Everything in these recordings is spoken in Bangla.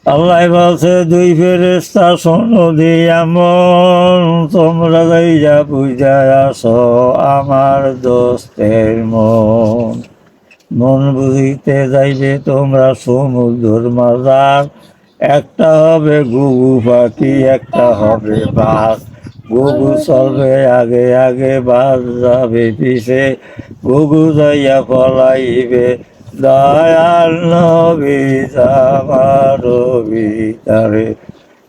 আল্লাহ বলছে দুই ফেরেশতা শোনো দি এমন তোমরা যাইয়া বুঝা আসো আমার দোস্তের মন মন বুঝিতে যাইবে তোমরা সমুদ্র মাজার একটা হবে ঘুঘু পাখি একটা হবে বাস ঘুঘু চলবে আগে আগে বাস যাবে পিছে ঘুঘু যাইয়া পলাইবে দয়াল নবী আমার ভিতরে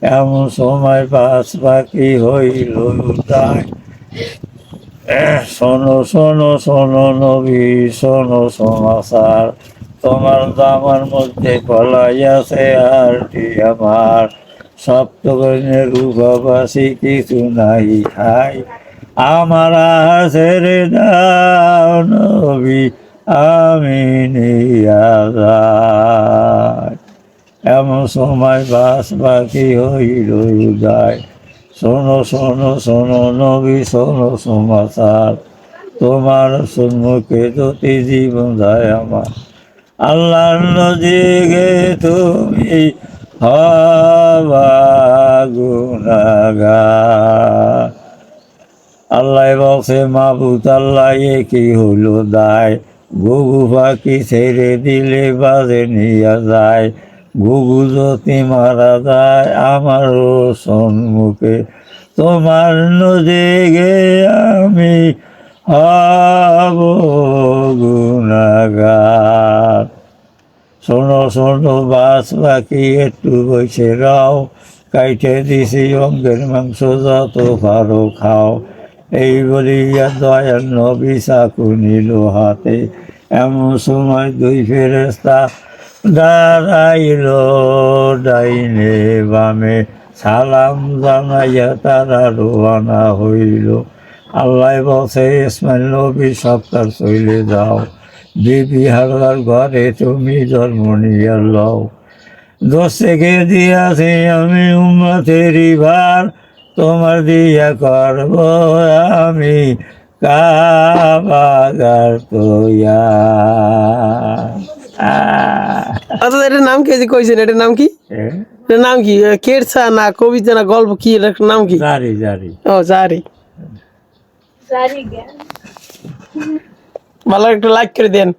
এমন সময় বাস পাখি হইল তাই শোনো শোনো শোনো নবী শোনো সমাচার তোমার দামার মধ্যে পলাইয়াছে আরটি আমার সপ্তগণের রূপবাসী কিছু নাই খাই আমার ছেড়ে দাও নবী আমি নিয়া যাই এমন সময় বাস পাখি হইল উদয় শোনো শোনো শোনো নবী শোনো সমাচার তোমার সম্মুখে যদি জীবন যায় আমার আল্লাহর নদীকে তুমি হবা গুনাহগার আল্লাহ বলছে মাবুদ আল্লাহ কি হলো দায় ঘুঘু পাখি ছেড়ে দিলে বাজে নিয়ে যায় ঘুঘু যদি মারা যায় আমারও সম্মুখে তোমার নদীকে আমি হব গুনাহগার শোনো শোনো বাস পাখি একটু বসে রাও কাইটে দিছি অঙ্গের মাংস যত পারো খাও এই বলিয়া দয়াল নবী চাকু নিল হাতে এমন সময় দুই ফেরেশতা দাঁড়াইল ডাইনে বামে সালাম জানাইয়া তারা রোয়ানা হইল আল্লাহ বলছে ইসমাইল নবী সপ্তাহ চলে যাও বিবি হারার ঘরে তুমি জন্ম নিয়ে লও দোষকে দিয়াছি আমি উম্মতেরই ভার তোমার দিয়া করব আমি কাবাগার তোয়া আচ্ছা এটার নাম কি যে কইছেন এটার নাম কি এটার নাম কি কেরসা না কবিতা না গল্প কি এটার নাম কি জারি জারি ও জারি ভালো একটা লাইক করে দেন